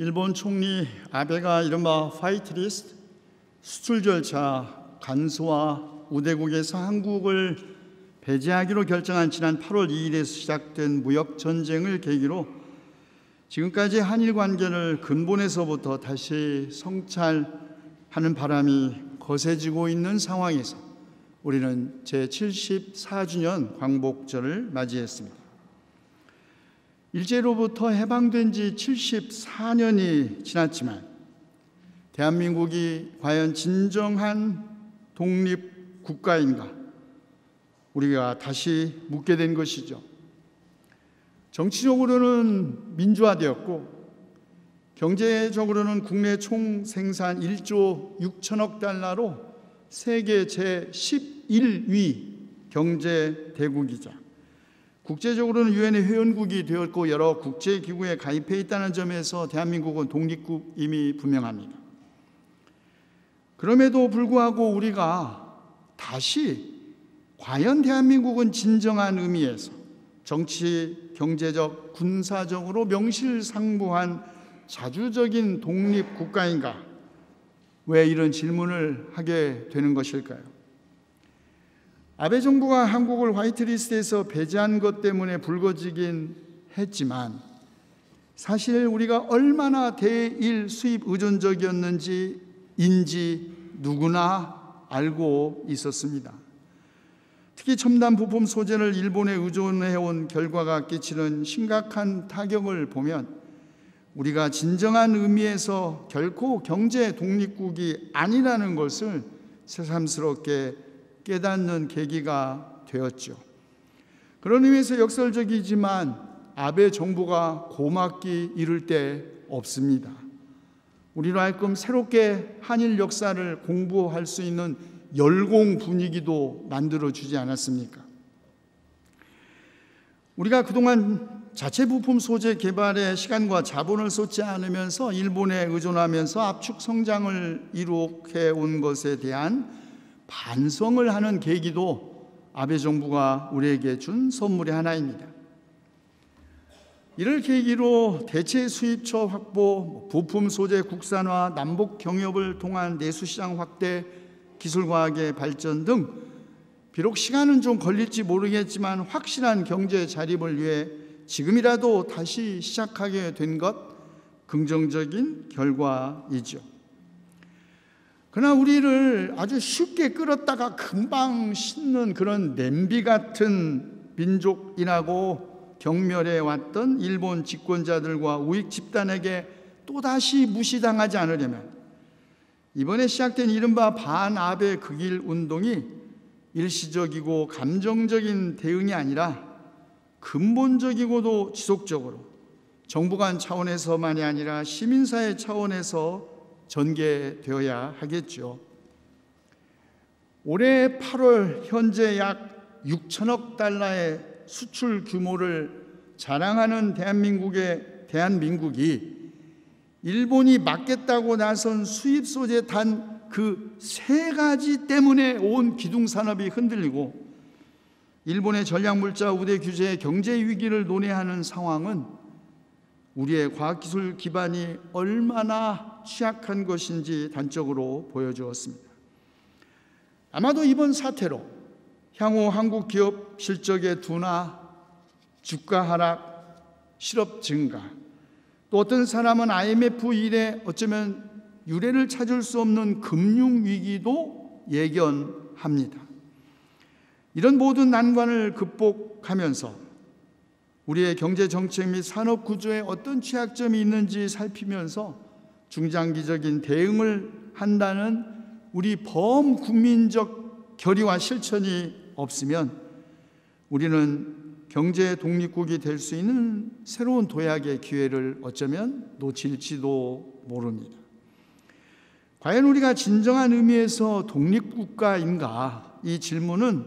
일본 총리 아베가 이른바 화이트리스트 수출 절차 간소화 우대국에서 한국을 배제하기로 결정한 지난 8월 2일에서 시작된 무역 전쟁을 계기로 지금까지 한일 관계를 근본에서부터 다시 성찰하는 바람이 거세지고 있는 상황에서 우리는 제74주년 광복절을 맞이했습니다. 일제로부터 해방된 지 74년이 지났지만 대한민국이 과연 진정한 독립국가인가 우리가 다시 묻게 된 것이죠. 정치적으로는 민주화되었고 경제적으로는 국내 총생산 1조 6천억 달러로 세계 제11위 경제대국이자 국제적으로는 유엔의 회원국이 되었고 여러 국제기구에 가입해 있다는 점에서 대한민국은 독립국임이 분명합니다. 그럼에도 불구하고 우리가 다시 과연 대한민국은 진정한 의미에서 정치, 경제적, 군사적으로 명실상부한 자주적인 독립국가인가? 왜 이런 질문을 하게 되는 것일까요? 아베 정부가 한국을 화이트리스트에서 배제한 것 때문에 불거지긴 했지만 사실 우리가 얼마나 대일 수입 의존적이었는지 누구나 알고 있었습니다. 특히 첨단 부품 소재를 일본에 의존해온 결과가 끼치는 심각한 타격을 보면 우리가 진정한 의미에서 결코 경제 독립국이 아니라는 것을 새삼스럽게 깨닫는 계기가 되었죠. 그런 의미에서 역설적이지만 아베 정부가 고맙기 이를 데 없습니다. 우리로 하여금 새롭게 한일 역사를 공부할 수 있는 열공 분위기도 만들어주지 않았습니까? 우리가 그동안 자체 부품 소재 개발에 시간과 자본을 쏟지 않으면서 일본에 의존하면서 압축 성장을 이룩해 온 것에 대한 반성을 하는 계기도 아베 정부가 우리에게 준 선물의 하나입니다. 이를 계기로 대체 수입처 확보, 부품 소재 국산화, 남북 경협을 통한 내수시장 확대, 기술과학의 발전 등 비록 시간은 좀 걸릴지 모르겠지만 확실한 경제 자립을 위해 지금이라도 다시 시작하게 된 것 긍정적인 결과이죠. 그러나 우리를 아주 쉽게 끌었다가 금방 식는 그런 냄비 같은 민족이라고 경멸해 왔던 일본 집권자들과 우익 집단에게 또다시 무시당하지 않으려면 이번에 시작된 이른바 반아베 극일 운동이 일시적이고 감정적인 대응이 아니라 근본적이고도 지속적으로 정부 간 차원에서만이 아니라 시민사회 차원에서 전개되어야 하겠죠. 올해 8월 현재 약 6천억 달러의 수출 규모를 자랑하는 대한민국이 일본이 막겠다고 나선 수입 소재 단 그 3가지 때문에 온 기둥산업이 흔들리고 일본의 전략물자 우대 규제의 경제 위기를 논의하는 상황은 우리의 과학기술 기반이 얼마나 취약한 것인지 단적으로 보여주었습니다. 아마도 이번 사태로 향후 한국 기업 실적의 둔화, 주가 하락, 실업 증가, 또 어떤 사람은 IMF 이래 어쩌면 유례를 찾을 수 없는 금융위기도 예견합니다. 이런 모든 난관을 극복하면서 우리의 경제정책 및 산업구조에 어떤 취약점이 있는지 살피면서 중장기적인 대응을 한다는 우리 범국민적 결의와 실천이 없으면 우리는 경제 독립국이 될 수 있는 새로운 도약의 기회를 어쩌면 놓칠지도 모릅니다. 과연 우리가 진정한 의미에서 독립국가인가? 이 질문은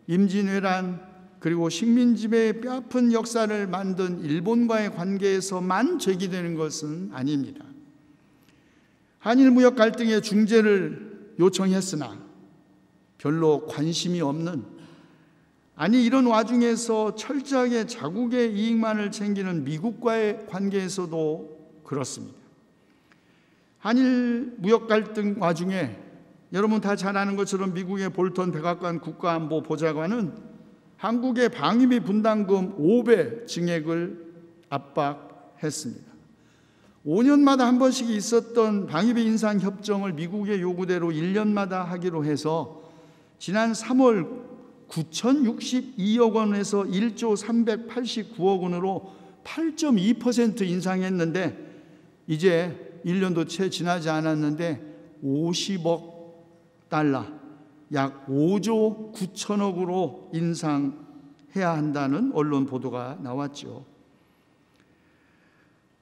임진왜란 그리고 식민지배의 뼈아픈 역사를 만든 일본과의 관계에서만 제기되는 것은 아닙니다. 한일 무역 갈등의 중재를 요청했으나 별로 관심이 없는, 아니 이런 와중에서 철저하게 자국의 이익만을 챙기는 미국과의 관계에서도 그렇습니다. 한일 무역 갈등 와중에 여러분 다 잘 아는 것처럼 미국의 볼턴 백악관 국가안보 보좌관은 한국의 방위비 분담금 5배 증액을 압박했습니다. 5년마다 한 번씩 있었던 방위비 인상 협정을 미국의 요구대로 1년마다 하기로 해서 지난 3월 9,062억 원에서 1조 389억 원으로 8.2% 인상했는데 이제 1년도 채 지나지 않았는데 50억 달러, 약 5조 9천억으로 인상해야 한다는 언론 보도가 나왔죠.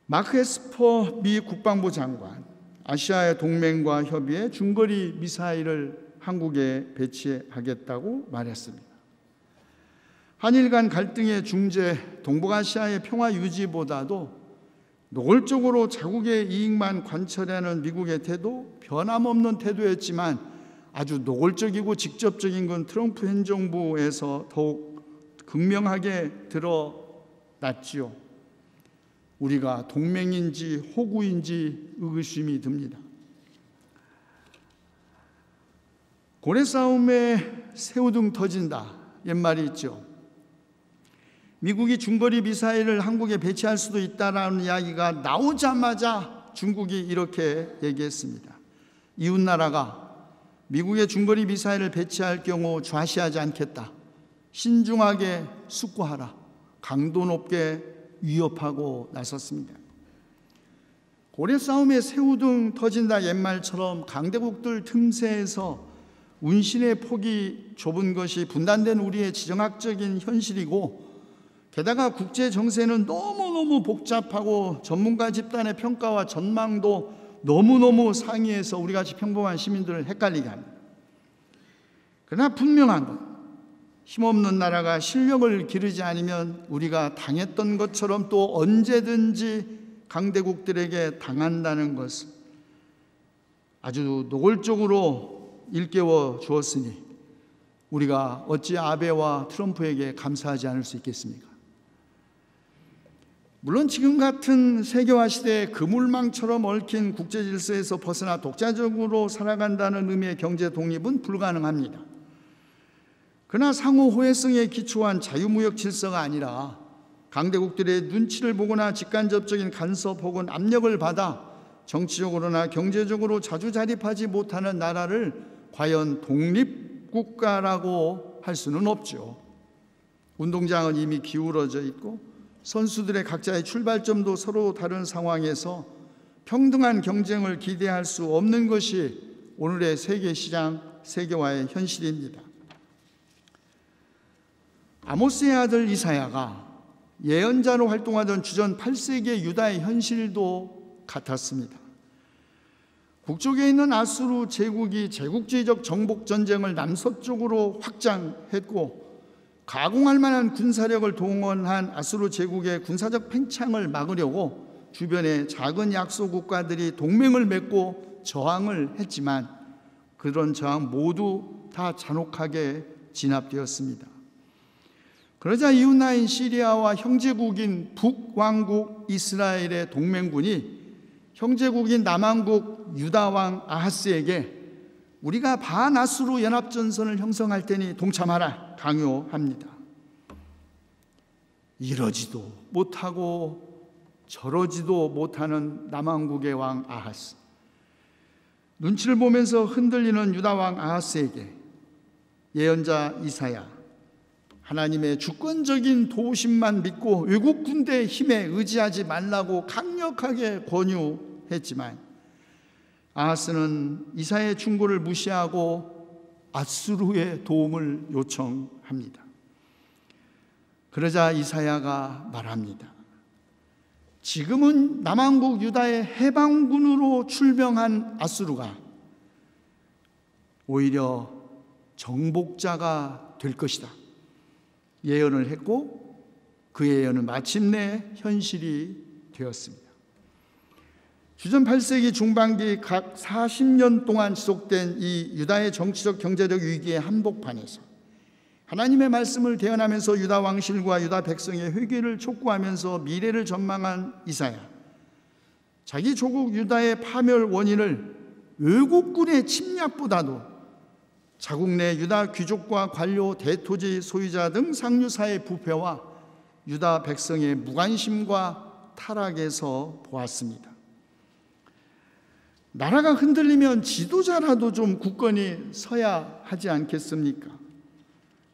마크 에스퍼 미 국방부 장관, 아시아의 동맹과 협의해 중거리 미사일을 한국에 배치하겠다고 말했습니다. 한일 간 갈등의 중재, 동북아시아의 평화 유지보다도 노골적으로 자국의 이익만 관철하는 미국의 태도, 변함없는 태도였지만 아주 노골적이고 직접적인 건 트럼프 행정부에서 더욱 극명하게 드러났지요. 우리가 동맹인지 호구인지 의구심이 듭니다. 고래 싸움에 새우등 터진다, 옛말이 있죠. 미국이 중거리 미사일을 한국에 배치할 수도 있다라는 이야기가 나오자마자 중국이 이렇게 얘기했습니다. 이웃나라가 미국의 중거리 미사일을 배치할 경우 좌시하지 않겠다. 신중하게 숙고하라. 강도 높게 위협하고 나섰습니다. 고래 싸움에 새우등 터진다 옛말처럼 강대국들 틈새에서 운신의 폭이 좁은 것이 분단된 우리의 지정학적인 현실이고, 게다가 국제 정세는 너무너무 복잡하고 전문가 집단의 평가와 전망도 너무너무 상이해서 우리같이 평범한 시민들을 헷갈리게 합니다. 그러나 분명한 건 힘없는 나라가 실력을 기르지 않으면 우리가 당했던 것처럼 또 언제든지 강대국들에게 당한다는 것을 아주 노골적으로 일깨워 주었으니 우리가 어찌 아베와 트럼프에게 감사하지 않을 수 있겠습니까? 물론 지금 같은 세계화 시대에 그물망처럼 얽힌 국제 질서에서 벗어나 독자적으로 살아간다는 의미의 경제 독립은 불가능합니다. 그러나 상호 호혜성에 기초한 자유무역 질서가 아니라 강대국들의 눈치를 보거나 직간접적인 간섭 혹은 압력을 받아 정치적으로나 경제적으로 자주자립하지 못하는 나라를 과연 독립국가라고 할 수는 없죠. 운동장은 이미 기울어져 있고 선수들의 각자의 출발점도 서로 다른 상황에서 평등한 경쟁을 기대할 수 없는 것이 오늘의 세계시장, 세계화의 현실입니다. 아모스의 아들 이사야가 예언자로 활동하던 주전 8세기의 유다의 현실도 같았습니다. 북쪽에 있는 아수르 제국이 제국주의적 정복 전쟁을 남서쪽으로 확장했고, 가공할 만한 군사력을 동원한 아수르 제국의 군사적 팽창을 막으려고 주변의 작은 약소 국가들이 동맹을 맺고 저항을 했지만 그런 저항 모두 다 잔혹하게 진압되었습니다. 그러자 이웃나라인 시리아와 형제국인 북왕국 이스라엘의 동맹군이 형제국인 남왕국 유다왕 아하스에게 우리가 반아수르 연합전선을 형성할 테니 동참하라 강요합니다. 이러지도 못하고 저러지도 못하는 남왕국의 왕 아하스, 눈치를 보면서 흔들리는 유다왕 아하스에게 예언자 이사야, 하나님의 주권적인 도우심만 믿고 외국 군대의 힘에 의지하지 말라고 강력하게 권유했지만 아하스는 이사야의 충고를 무시하고 아수르의 도움을 요청합니다. 그러자 이사야가 말합니다. 지금은 남왕국 유다의 해방군으로 출병한 아수르가 오히려 정복자가 될 것이다. 예언을 했고 그 예언은 마침내 현실이 되었습니다. 주전 8세기 중반기 각 40년 동안 지속된 이 유다의 정치적 경제적 위기의 한복판에서 하나님의 말씀을 대언하면서 유다 왕실과 유다 백성의 회개를 촉구하면서 미래를 전망한 이사야, 자기 조국 유다의 파멸 원인을 외국군의 침략보다도 자국 내 유다 귀족과 관료, 대토지 소유자 등 상류사의 부패와 유다 백성의 무관심과 타락에서 보았습니다. 나라가 흔들리면 지도자라도 좀 굳건히 서야 하지 않겠습니까?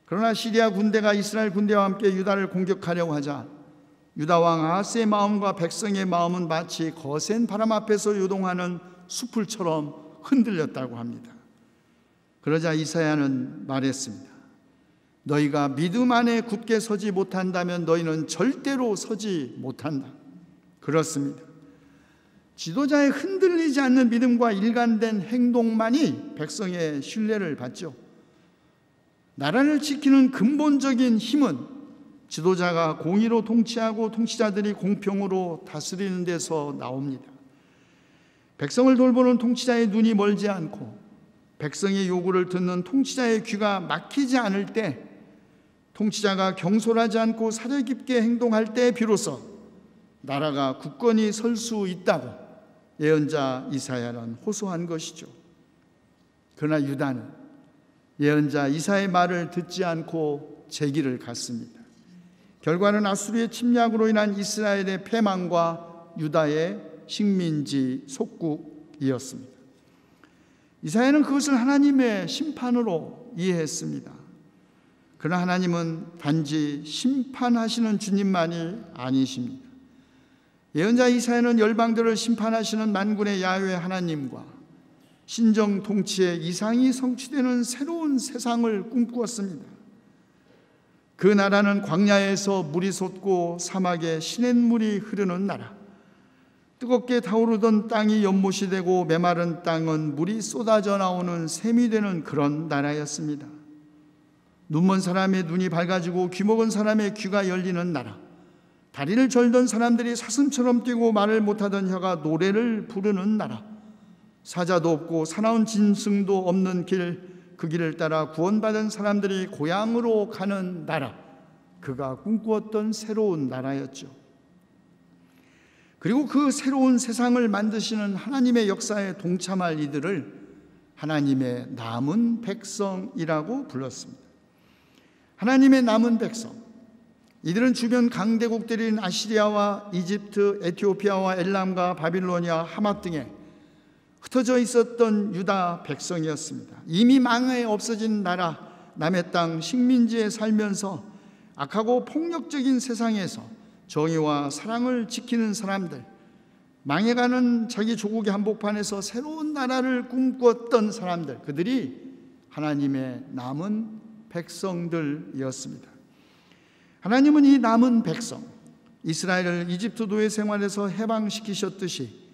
그러나 시리아 군대가 이스라엘 군대와 함께 유다를 공격하려고 하자 유다 왕 아하스의 마음과 백성의 마음은 마치 거센 바람 앞에서 요동하는 숲을처럼 흔들렸다고 합니다. 그러자 이사야는 말했습니다. 너희가 믿음 안에 굳게 서지 못한다면 너희는 절대로 서지 못한다. 그렇습니다. 지도자의 흔들리지 않는 믿음과 일관된 행동만이 백성의 신뢰를 받죠. 나라를 지키는 근본적인 힘은 지도자가 공의로 통치하고 통치자들이 공평으로 다스리는 데서 나옵니다. 백성을 돌보는 통치자의 눈이 멀지 않고 백성의 요구를 듣는 통치자의 귀가 막히지 않을 때, 통치자가 경솔하지 않고 사려 깊게 행동할 때 비로소 나라가 굳건히 설 수 있다고 예언자 이사야는 호소한 것이죠. 그러나 유다는 예언자 이사야의 말을 듣지 않고 제 길을 갔습니다. 결과는 아수르의 침략으로 인한 이스라엘의 패망과 유다의 식민지 속국이었습니다. 이사야는 그것을 하나님의 심판으로 이해했습니다. 그러나 하나님은 단지 심판하시는 주님만이 아니십니다. 예언자 이사야는 열방들을 심판하시는 만군의 야훼 하나님과 신정 통치의 이상이 성취되는 새로운 세상을 꿈꾸었습니다. 그 나라는 광야에서 물이 솟고 사막에 시냇물이 흐르는 나라, 뜨겁게 타오르던 땅이 연못이 되고 메마른 땅은 물이 쏟아져 나오는 샘이 되는 그런 나라였습니다. 눈먼 사람의 눈이 밝아지고 귀먹은 사람의 귀가 열리는 나라, 다리를 절던 사람들이 사슴처럼 뛰고 말을 못하던 혀가 노래를 부르는 나라, 사자도 없고 사나운 짐승도 없는 길, 그 길을 따라 구원받은 사람들이 고향으로 가는 나라, 그가 꿈꾸었던 새로운 나라였죠. 그리고 그 새로운 세상을 만드시는 하나님의 역사에 동참할 이들을 하나님의 남은 백성이라고 불렀습니다. 하나님의 남은 백성, 이들은 주변 강대국들인 아시리아와 이집트, 에티오피아와 엘람과 바빌로니아, 하맛 등에 흩어져 있었던 유다 백성이었습니다. 이미 망해 없어진 나라, 남의 땅 식민지에 살면서 악하고 폭력적인 세상에서 정의와 사랑을 지키는 사람들, 망해가는 자기 조국의 한복판에서 새로운 나라를 꿈꾸었던 사람들, 그들이 하나님의 남은 백성들이었습니다. 하나님은 이 남은 백성, 이스라엘을 이집트 노예 생활에서 해방시키셨듯이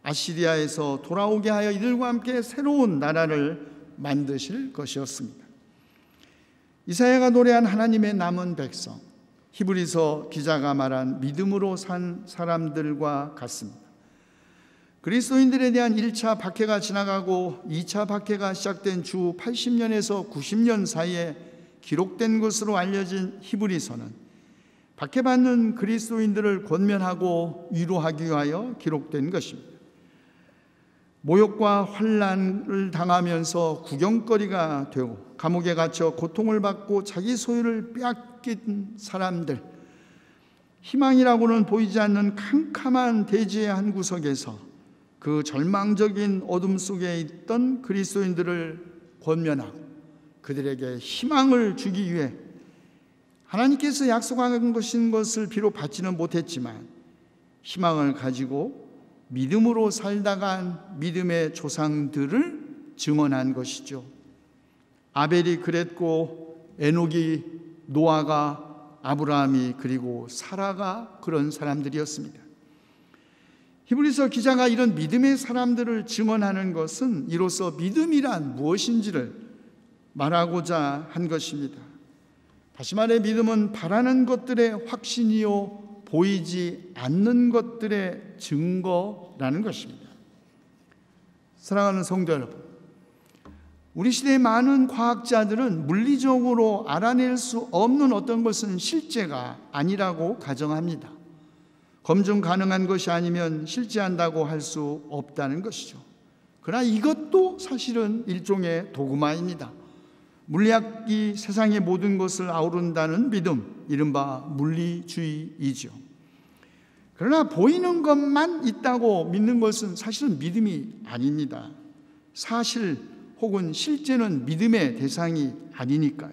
아시리아에서 돌아오게 하여 이들과 함께 새로운 나라를 만드실 것이었습니다. 이사야가 노래한 하나님의 남은 백성, 히브리서 기자가 말한 믿음으로 산 사람들과 같습니다. 그리스도인들에 대한 1차 박해가 지나가고 2차 박해가 시작된 주 80년에서 90년 사이에 기록된 것으로 알려진 히브리서는 박해받는 그리스도인들을 권면하고 위로하기 위하여 기록된 것입니다. 모욕과 환난을 당하면서 구경거리가 되고 감옥에 갇혀 고통을 받고 자기 소유를 빼앗긴 사람들, 희망이라고는 보이지 않는 캄캄한 대지의 한 구석에서 그 절망적인 어둠 속에 있던 그리스도인들을 권면하고 그들에게 희망을 주기 위해 하나님께서 약속한 것을 비록 받지는 못했지만 희망을 가지고 믿음으로 살다간 믿음의 조상들을 증언한 것이죠. 아벨이 그랬고 에녹이, 노아가, 아브라함이, 그리고 사라가 그런 사람들이었습니다. 히브리서 기자가 이런 믿음의 사람들을 증언하는 것은 이로써 믿음이란 무엇인지를 말하고자 한 것입니다. 다시 말해 믿음은 바라는 것들의 확신이요 보이지 않는 것들의 증거라는 것입니다. 사랑하는 성도 여러분, 우리 시대의 많은 과학자들은 물리적으로 알아낼 수 없는 어떤 것은 실제가 아니라고 가정합니다. 검증 가능한 것이 아니면 실제한다고 할 수 없다는 것이죠. 그러나 이것도 사실은 일종의 도그마입니다. 물리학이 세상의 모든 것을 아우른다는 믿음, 이른바 물리주의이죠. 그러나 보이는 것만 있다고 믿는 것은 사실은 믿음이 아닙니다. 사실 혹은 실제는 믿음의 대상이 아니니까요.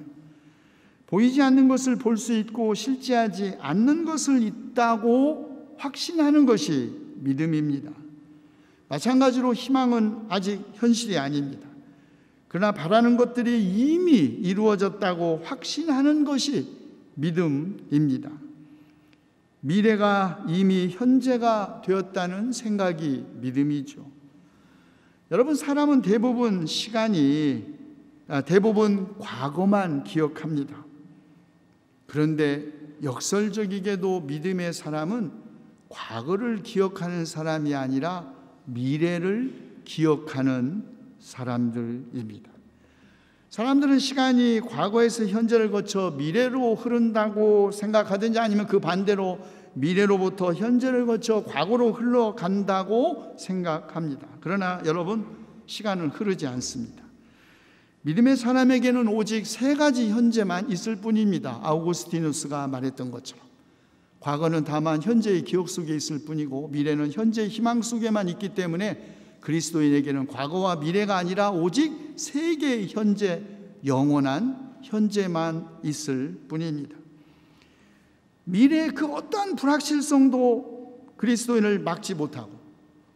보이지 않는 것을 볼 수 있고 실제하지 않는 것을 있다고 확신하는 것이 믿음입니다. 마찬가지로 희망은 아직 현실이 아닙니다. 그러나 바라는 것들이 이미 이루어졌다고 확신하는 것이 믿음입니다. 미래가 이미 현재가 되었다는 생각이 믿음이죠. 여러분, 사람은 대부분 과거만 기억합니다. 그런데 역설적이게도 믿음의 사람은 과거를 기억하는 사람이 아니라 미래를 기억하는 사람들입니다. 사람들은 시간이 과거에서 현재를 거쳐 미래로 흐른다고 생각하든지 아니면 그 반대로 미래로부터 현재를 거쳐 과거로 흘러간다고 생각합니다. 그러나 여러분, 시간은 흐르지 않습니다. 믿음의 사람에게는 오직 세 가지 현재만 있을 뿐입니다. 아우구스티누스가 말했던 것처럼 과거는 다만 현재의 기억 속에 있을 뿐이고 미래는 현재의 희망 속에만 있기 때문에 그리스도인에게는 과거와 미래가 아니라 오직 세 개의 현재, 영원한 현재만 있을 뿐입니다. 미래의 그 어떠한 불확실성도 그리스도인을 막지 못하고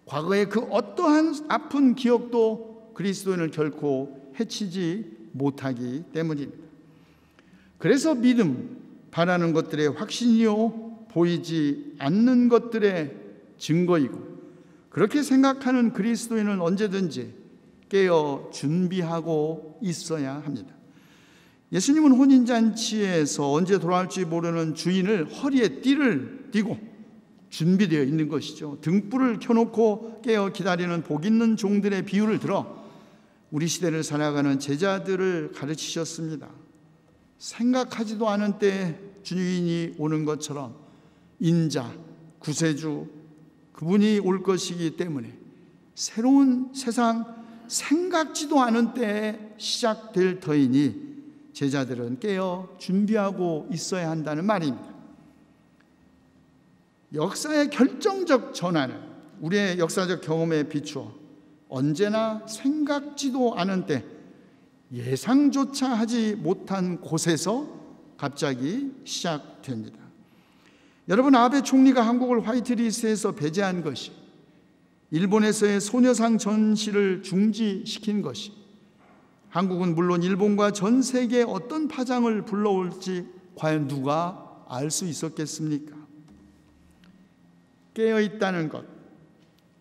과거의 그 어떠한 아픈 기억도 그리스도인을 결코 해치지 못하기 때문입니다. 그래서 믿음, 바라는 것들의 확신이요 보이지 않는 것들의 증거이고, 그렇게 생각하는 그리스도인은 언제든지 깨어 준비하고 있어야 합니다. 예수님은 혼인잔치에서 언제 돌아올지 모르는 주인을 허리에 띠를 띠고 준비되어 있는 것이죠. 등불을 켜놓고 깨어 기다리는 복 있는 종들의 비유를 들어 우리 시대를 살아가는 제자들을 가르치셨습니다. 생각하지도 않은 때에 주인이 오는 것처럼 인자, 구세주, 그분이 올 것이기 때문에 새로운 세상, 생각지도 않은 때에 시작될 터이니 제자들은 깨어 준비하고 있어야 한다는 말입니다. 역사의 결정적 전환은 우리의 역사적 경험에 비추어 언제나 생각지도 않은 때, 예상조차 하지 못한 곳에서 갑자기 시작됩니다. 여러분, 아베 총리가 한국을 화이트리스트에서 배제한 것이, 일본에서의 소녀상 전시를 중지시킨 것이, 한국은 물론 일본과 전 세계에 어떤 파장을 불러올지 과연 누가 알 수 있었겠습니까? 깨어있다는 것,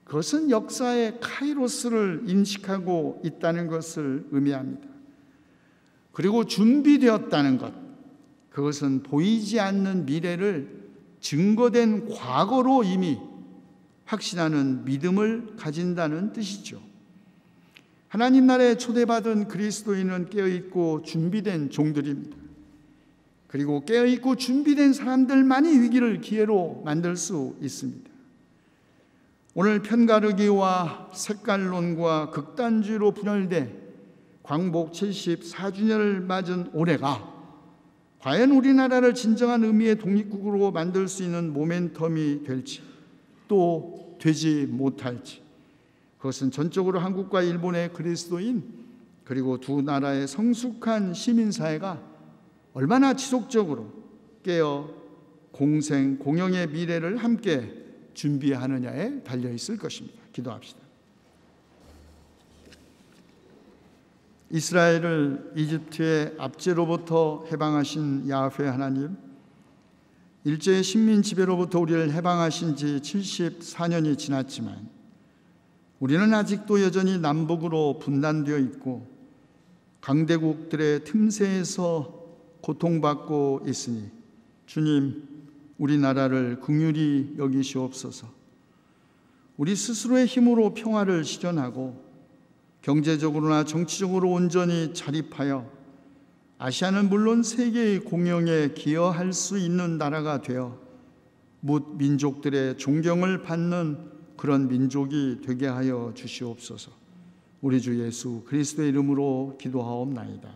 그것은 역사의 카이로스를 인식하고 있다는 것을 의미합니다. 그리고 준비되었다는 것, 그것은 보이지 않는 미래를 증거된 과거로 이미 확신하는 믿음을 가진다는 뜻이죠. 하나님 나라에 초대받은 그리스도인은 깨어있고 준비된 종들입니다. 그리고 깨어있고 준비된 사람들만이 위기를 기회로 만들 수 있습니다. 오늘 편가르기와 색깔론과 극단주의로 분열돼 광복 74주년을 맞은 올해가 과연 우리나라를 진정한 의미의 독립국으로 만들 수 있는 모멘텀이 될지, 또 되지 못할지, 그것은 전적으로 한국과 일본의 그리스도인, 그리고 두 나라의 성숙한 시민사회가 얼마나 지속적으로 깨어 공생, 공영의 미래를 함께 준비하느냐에 달려있을 것입니다. 기도합시다. 이스라엘을 이집트의 압제로부터 해방하신 야훼 하나님, 일제의 식민 지배로부터 우리를 해방하신 지 74년이 지났지만 우리는 아직도 여전히 남북으로 분단되어 있고 강대국들의 틈새에서 고통받고 있으니 주님, 우리나라를 긍휼히 여기시옵소서. 우리 스스로의 힘으로 평화를 실현하고 경제적으로나 정치적으로 온전히 자립하여 아시아는 물론 세계의 공영에 기여할 수 있는 나라가 되어 뭇 민족들의 존경을 받는 그런 민족이 되게 하여 주시옵소서. 우리 주 예수 그리스도의 이름으로 기도하옵나이다.